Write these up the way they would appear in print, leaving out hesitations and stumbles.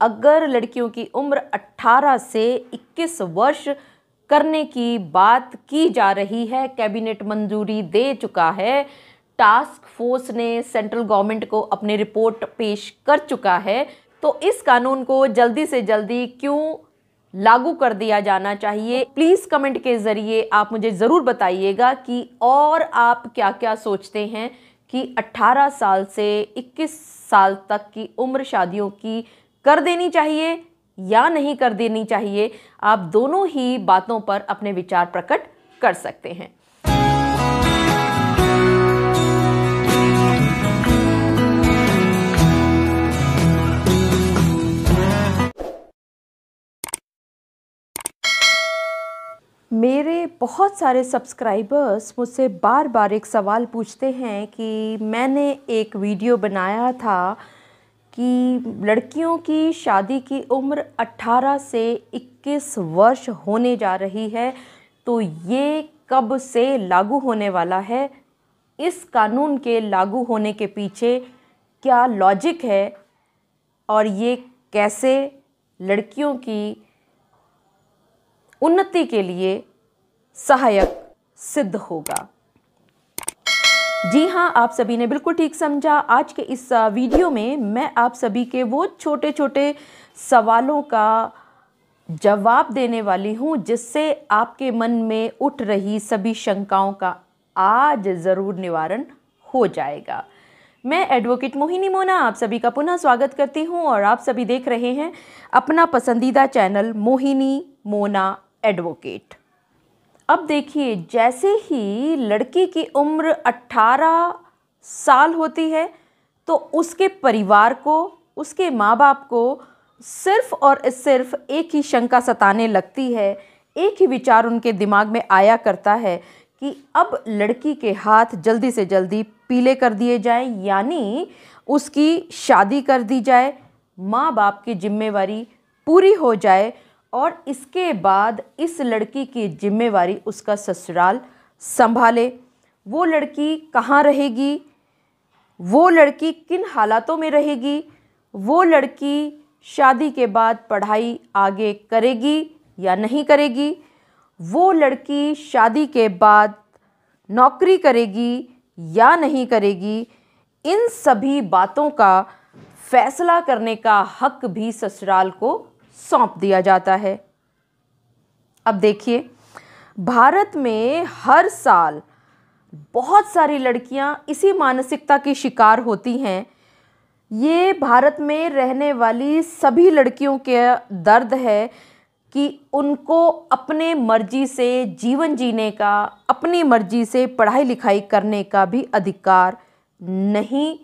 अगर लड़कियों की उम्र 18 से 21 वर्ष करने की बात की जा रही है, कैबिनेट मंजूरी दे चुका है, टास्क फोर्स ने सेंट्रल गवर्नमेंट को अपनी रिपोर्ट पेश कर चुका है, तो इस कानून को जल्दी से जल्दी क्यों लागू कर दिया जाना चाहिए। प्लीज़ कमेंट के ज़रिए आप मुझे ज़रूर बताइएगा कि और आप क्या क्या सोचते हैं कि 18 साल से 21 साल तक की उम्र शादियों की कर देनी चाहिए या नहीं कर देनी चाहिए। आप दोनों ही बातों पर अपने विचार प्रकट कर सकते हैं। मेरे बहुत सारे सब्सक्राइबर्स मुझसे बार बार एक सवाल पूछते हैं कि मैंने एक वीडियो बनाया था कि लड़कियों की शादी की उम्र 18 से 21 वर्ष होने जा रही है, तो ये कब से लागू होने वाला है, इस कानून के लागू होने के पीछे क्या लॉजिक है और ये कैसे लड़कियों की उन्नति के लिए सहायक सिद्ध होगा। जी हाँ, आप सभी ने बिल्कुल ठीक समझा। आज के इस वीडियो में मैं आप सभी के वो छोटे छोटे सवालों का जवाब देने वाली हूँ जिससे आपके मन में उठ रही सभी शंकाओं का आज ज़रूर निवारण हो जाएगा। मैं एडवोकेट मोहिनी मोना आप सभी का पुनः स्वागत करती हूँ और आप सभी देख रहे हैं अपना पसंदीदा चैनल मोहिनी मोना एडवोकेट। अब देखिए, जैसे ही लड़की की उम्र 18 साल होती है तो उसके परिवार को, उसके माँ बाप को सिर्फ और सिर्फ एक ही शंका सताने लगती है, एक ही विचार उनके दिमाग में आया करता है कि अब लड़की के हाथ जल्दी से जल्दी पीले कर दिए जाएं, यानी उसकी शादी कर दी जाए, माँ बाप की जिम्मेवारी पूरी हो जाए और इसके बाद इस लड़की की जिम्मेवारी उसका ससुराल संभाले। वो लड़की कहाँ रहेगी, वो लड़की किन हालातों में रहेगी, वो लड़की शादी के बाद पढ़ाई आगे करेगी या नहीं करेगी, वो लड़की शादी के बाद नौकरी करेगी या नहीं करेगी, इन सभी बातों का फैसला करने का हक भी ससुराल को सौंप दिया जाता है। अब देखिए, भारत में हर साल बहुत सारी लड़कियां इसी मानसिकता की शिकार होती हैं। ये भारत में रहने वाली सभी लड़कियों के दर्द है कि उनको अपने मर्जी से जीवन जीने का, अपनी मर्जी से पढ़ाई लिखाई करने का भी अधिकार नहीं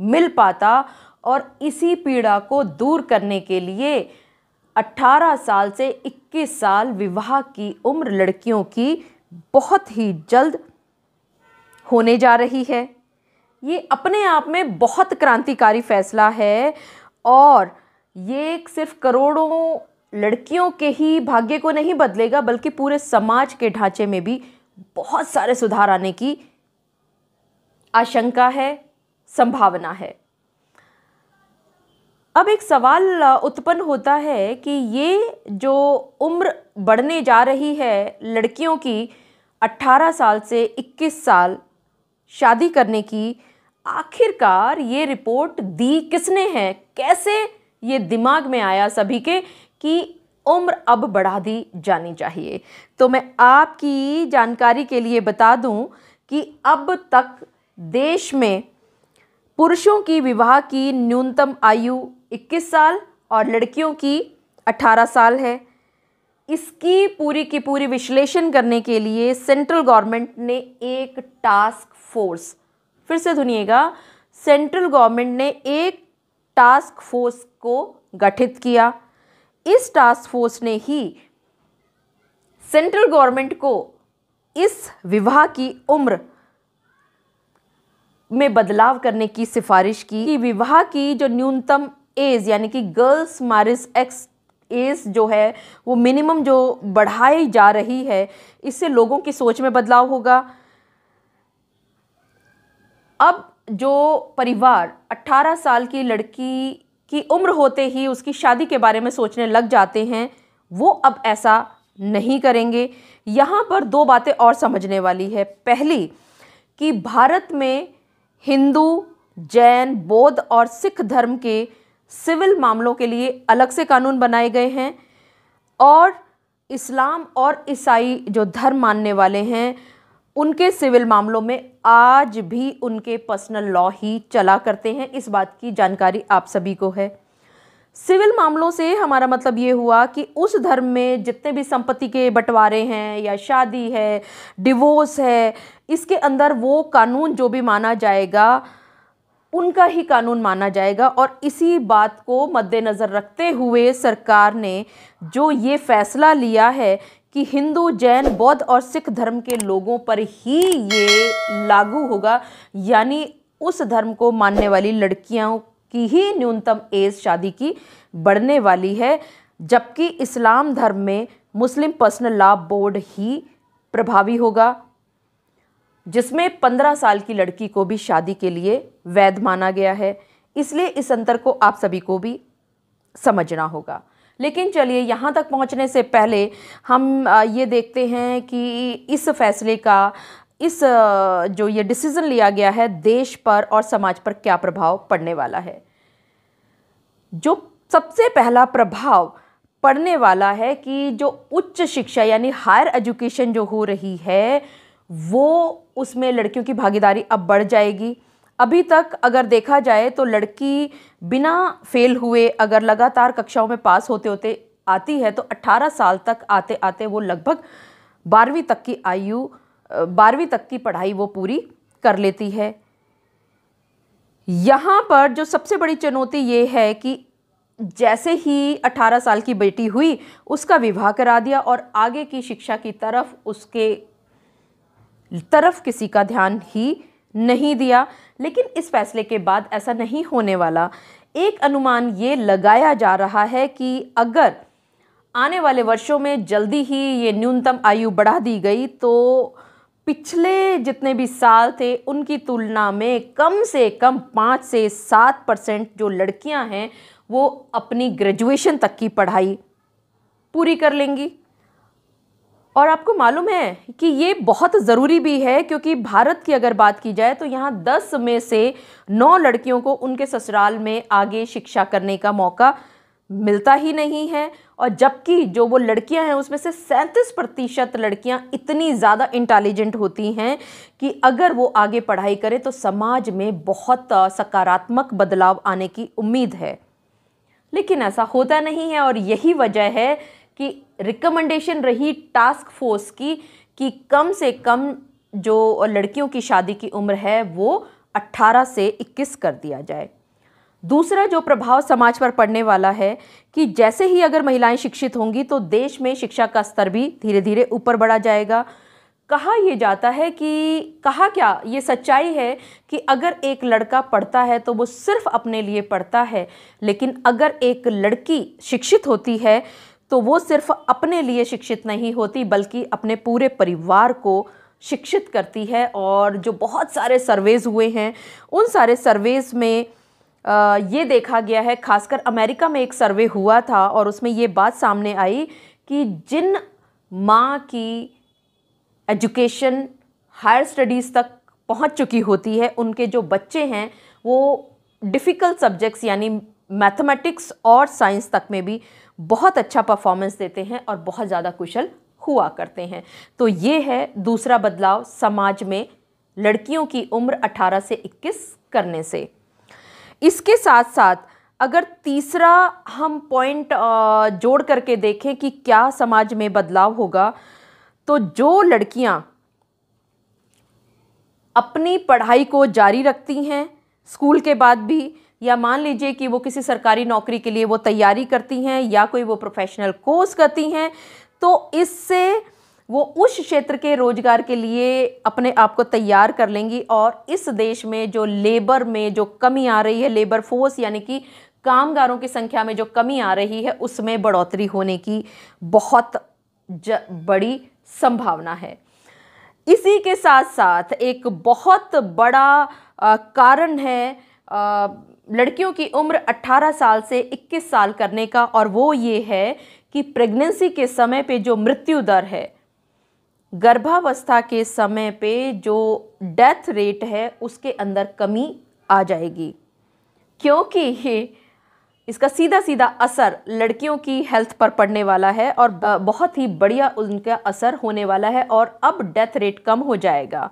मिल पाता और इसी पीड़ा को दूर करने के लिए 18 साल से 21 साल विवाह की उम्र लड़कियों की बहुत ही जल्द होने जा रही है। ये अपने आप में बहुत क्रांतिकारी फैसला है और ये सिर्फ करोड़ों लड़कियों के ही भाग्य को नहीं बदलेगा बल्कि पूरे समाज के ढांचे में भी बहुत सारे सुधार आने की आशंका है, संभावना है। अब एक सवाल उत्पन्न होता है कि ये जो उम्र बढ़ने जा रही है लड़कियों की 18 साल से 21 साल शादी करने की, आखिरकार ये रिपोर्ट दी किसने है, कैसे ये दिमाग में आया सभी के कि उम्र अब बढ़ा दी जानी चाहिए। तो मैं आपकी जानकारी के लिए बता दूं कि अब तक देश में पुरुषों की विवाह की न्यूनतम आयु 21 साल और लड़कियों की 18 साल है। इसकी पूरी की पूरी विश्लेषण करने के लिए सेंट्रल गवर्नमेंट ने एक टास्क फोर्स, फिर से सुनिएगा, सेंट्रल गवर्नमेंट ने एक टास्क फोर्स को गठित किया। इस टास्क फोर्स ने ही सेंट्रल गवर्नमेंट को इस विवाह की उम्र में बदलाव करने की सिफारिश की कि विवाह की जो न्यूनतम एज यानी कि गर्ल्स मैरिज एक्ट एज जो है वो मिनिमम जो बढ़ाई जा रही है, इससे लोगों की सोच में बदलाव होगा। अब जो परिवार 18 साल की लड़की कि उम्र होते ही उसकी शादी के बारे में सोचने लग जाते हैं, वो अब ऐसा नहीं करेंगे। यहाँ पर दो बातें और समझने वाली है। पहली कि भारत में हिंदू, जैन, बौद्ध और सिख धर्म के सिविल मामलों के लिए अलग से कानून बनाए गए हैं और इस्लाम और ईसाई जो धर्म मानने वाले हैं उनके सिविल मामलों में आज भी उनके पर्सनल लॉ ही चला करते हैं। इस बात की जानकारी आप सभी को है। सिविल मामलों से हमारा मतलब ये हुआ कि उस धर्म में जितने भी संपत्ति के बंटवारे हैं या शादी है, डिवोर्स है, इसके अंदर वो कानून जो भी माना जाएगा उनका ही कानून माना जाएगा। और इसी बात को मद्देनज़र रखते हुए सरकार ने जो ये फैसला लिया है कि हिंदू, जैन, बौद्ध और सिख धर्म के लोगों पर ही ये लागू होगा, यानी उस धर्म को मानने वाली लड़कियों की ही न्यूनतम एज शादी की बढ़ने वाली है, जबकि इस्लाम धर्म में मुस्लिम पर्सनल लॉ बोर्ड ही प्रभावी होगा, जिसमें 15 साल की लड़की को भी शादी के लिए वैध माना गया है। इसलिए इस अंतर को आप सभी को भी समझना होगा। लेकिन चलिए, यहाँ तक पहुँचने से पहले हम ये देखते हैं कि इस फैसले का, इस जो ये डिसीज़न लिया गया है, देश पर और समाज पर क्या प्रभाव पड़ने वाला है। जो सबसे पहला प्रभाव पड़ने वाला है कि जो उच्च शिक्षा यानी हायर एजुकेशन जो हो रही है वो उसमें लड़कियों की भागीदारी अब बढ़ जाएगी। अभी तक अगर देखा जाए तो लड़की बिना फेल हुए अगर लगातार कक्षाओं में पास होते होते आती है तो 18 साल तक आते आते वो लगभग 12वीं तक की पढ़ाई वो पूरी कर लेती है। यहाँ पर जो सबसे बड़ी चुनौती ये है कि जैसे ही 18 साल की बेटी हुई उसका विवाह करा दिया और आगे की शिक्षा की तरफ उसके तरफ किसी का ध्यान ही नहीं दिया। लेकिन इस फैसले के बाद ऐसा नहीं होने वाला। एक अनुमान ये लगाया जा रहा है कि अगर आने वाले वर्षों में जल्दी ही ये न्यूनतम आयु बढ़ा दी गई तो पिछले जितने भी साल थे उनकी तुलना में कम से कम 5 से 7% जो लड़कियां हैं वो अपनी ग्रेजुएशन तक की पढ़ाई पूरी कर लेंगी। और आपको मालूम है कि ये बहुत ज़रूरी भी है, क्योंकि भारत की अगर बात की जाए तो यहाँ 10 में से 9 लड़कियों को उनके ससुराल में आगे शिक्षा करने का मौका मिलता ही नहीं है। और जबकि जो वो लड़कियां हैं उसमें से 37% लड़कियां इतनी ज़्यादा इंटेलिजेंट होती हैं कि अगर वो आगे पढ़ाई करें तो समाज में बहुत सकारात्मक बदलाव आने की उम्मीद है। लेकिन ऐसा होता नहीं है और यही वजह है कि रिकमेंडेशन रही टास्क फोर्स की कि कम से कम जो लड़कियों की शादी की उम्र है वो 18 से 21 कर दिया जाए। दूसरा जो प्रभाव समाज पर पड़ने वाला है कि जैसे ही अगर महिलाएं शिक्षित होंगी तो देश में शिक्षा का स्तर भी धीरे धीरे ऊपर बढ़ा जाएगा। कहा यह जाता है कि ये सच्चाई है कि अगर एक लड़का पढ़ता है तो वो सिर्फ अपने लिए पढ़ता है, लेकिन अगर एक लड़की शिक्षित होती है तो वो सिर्फ अपने लिए शिक्षित नहीं होती बल्कि अपने पूरे परिवार को शिक्षित करती है। और जो बहुत सारे सर्वेज हुए हैं उन सारे सर्वेज में ये देखा गया है, खासकर अमेरिका में एक सर्वे हुआ था और उसमें ये बात सामने आई कि जिन माँ की एजुकेशन हायर स्टडीज़ तक पहुँच चुकी होती है उनके जो बच्चे हैं वो डिफ़िकल्ट सब्जेक्ट्स यानी मैथमेटिक्स और साइंस तक में भी बहुत अच्छा परफॉर्मेंस देते हैं और बहुत ज़्यादा कुशल हुआ करते हैं। तो ये है दूसरा बदलाव समाज में लड़कियों की उम्र 18 से 21 करने से। इसके साथ साथ अगर तीसरा हम पॉइंट जोड़ करके देखें कि क्या समाज में बदलाव होगा, तो जो लड़कियां अपनी पढ़ाई को जारी रखती हैं स्कूल के बाद भी, या मान लीजिए कि वो किसी सरकारी नौकरी के लिए वो तैयारी करती हैं या कोई वो प्रोफेशनल कोर्स करती हैं, तो इससे वो उस क्षेत्र के रोजगार के लिए अपने आप को तैयार कर लेंगी। और इस देश में जो लेबर में जो कमी आ रही है, लेबर फोर्स यानी कि कामगारों की संख्या में जो कमी आ रही है, उसमें बढ़ोतरी होने की बहुत बड़ी संभावना है। इसी के साथ साथ एक बहुत बड़ा कारण है लड़कियों की उम्र 18 साल से 21 साल करने का, और वो ये है कि प्रेगनेंसी के समय पे जो मृत्यु दर है, गर्भावस्था के समय पे जो डेथ रेट है, उसके अंदर कमी आ जाएगी, क्योंकि ये इसका सीधा सीधा असर लड़कियों की हेल्थ पर पड़ने वाला है और बहुत ही बढ़िया उनका असर होने वाला है, और अब डेथ रेट कम हो जाएगा।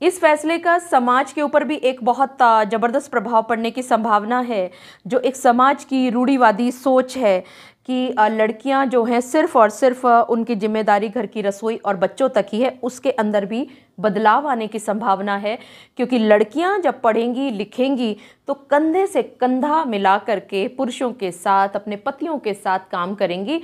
इस फैसले का समाज के ऊपर भी एक बहुत ज़बरदस्त प्रभाव पड़ने की संभावना है। जो एक समाज की रूढ़िवादी सोच है कि लड़कियां जो हैं सिर्फ़ और सिर्फ उनकी जिम्मेदारी घर की रसोई और बच्चों तक ही है, उसके अंदर भी बदलाव आने की संभावना है, क्योंकि लड़कियां जब पढ़ेंगी लिखेंगी तो कंधे से कंधा मिला करके पुरुषों के साथ, अपने पतियों के साथ काम करेंगी,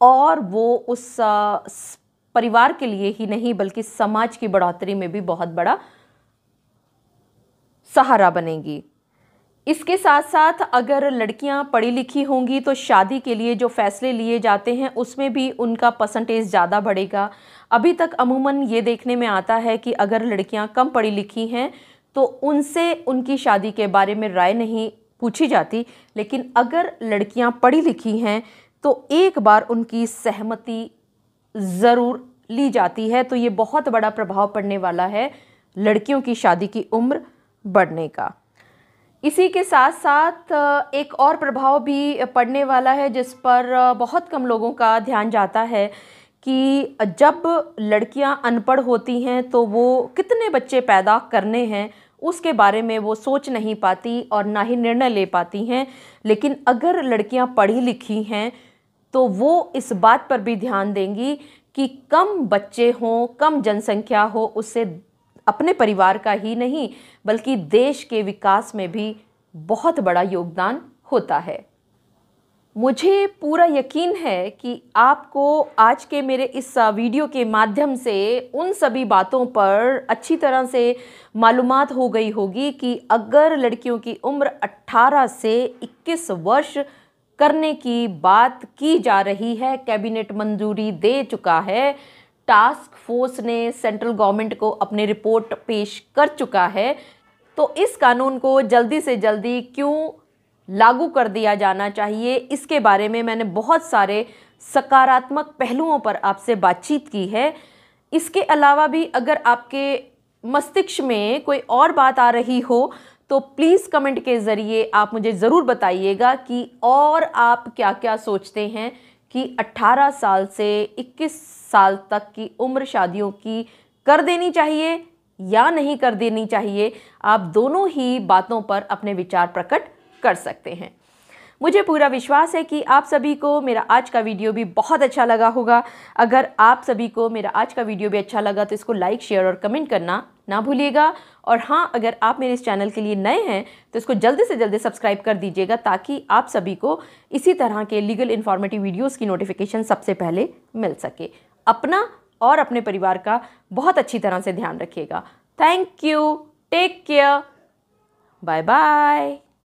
और वो उस परिवार के लिए ही नहीं बल्कि समाज की बढ़ोतरी में भी बहुत बड़ा सहारा बनेगी। इसके साथ साथ अगर लड़कियां पढ़ी लिखी होंगी तो शादी के लिए जो फैसले लिए जाते हैं उसमें भी उनका परसेंटेज ज़्यादा बढ़ेगा। अभी तक अमूमन ये देखने में आता है कि अगर लड़कियां कम पढ़ी लिखी हैं तो उनसे उनकी शादी के बारे में राय नहीं पूछी जाती, लेकिन अगर लड़कियां पढ़ी लिखी हैं तो एक बार उनकी सहमति ज़रूर ली जाती है। तो ये बहुत बड़ा प्रभाव पड़ने वाला है लड़कियों की शादी की उम्र बढ़ने का। इसी के साथ साथ एक और प्रभाव भी पड़ने वाला है जिस पर बहुत कम लोगों का ध्यान जाता है कि जब लड़कियां अनपढ़ होती हैं तो वो कितने बच्चे पैदा करने हैं उसके बारे में वो सोच नहीं पाती और ना ही निर्णय ले पाती हैं। लेकिन अगर लड़कियां पढ़ी लिखी हैं तो वो इस बात पर भी ध्यान देंगी कि कम बच्चे हों, कम जनसंख्या हो, उससे अपने परिवार का ही नहीं बल्कि देश के विकास में भी बहुत बड़ा योगदान होता है। मुझे पूरा यकीन है कि आपको आज के मेरे इस वीडियो के माध्यम से उन सभी बातों पर अच्छी तरह से मालूमात हो गई होगी कि अगर लड़कियों की उम्र 18 से 21 वर्ष करने की बात की जा रही है, कैबिनेट मंजूरी दे चुका है, टास्क फोर्स ने सेंट्रल गवर्नमेंट को अपनी रिपोर्ट पेश कर चुका है, तो इस कानून को जल्दी से जल्दी क्यों लागू कर दिया जाना चाहिए, इसके बारे में मैंने बहुत सारे सकारात्मक पहलुओं पर आपसे बातचीत की है। इसके अलावा भी अगर आपके मस्तिष्क में कोई और बात आ रही हो तो प्लीज़ कमेंट के ज़रिए आप मुझे ज़रूर बताइएगा कि और आप क्या क्या सोचते हैं कि 18 साल से 21 साल तक की उम्र शादियों की कर देनी चाहिए या नहीं कर देनी चाहिए। आप दोनों ही बातों पर अपने विचार प्रकट कर सकते हैं। मुझे पूरा विश्वास है कि आप सभी को मेरा आज का वीडियो भी बहुत अच्छा लगा होगा। अगर आप सभी को मेरा आज का वीडियो भी अच्छा लगा तो इसको लाइक, शेयर और कमेंट करना ना भूलिएगा। और हाँ, अगर आप मेरे इस चैनल के लिए नए हैं तो इसको जल्दी से जल्दी सब्सक्राइब कर दीजिएगा ताकि आप सभी को इसी तरह के लीगल इन्फॉर्मेटिव वीडियोज़ की नोटिफिकेशन सबसे पहले मिल सके। अपना और अपने परिवार का बहुत अच्छी तरह से ध्यान रखिएगा। Thank you, take care, bye bye.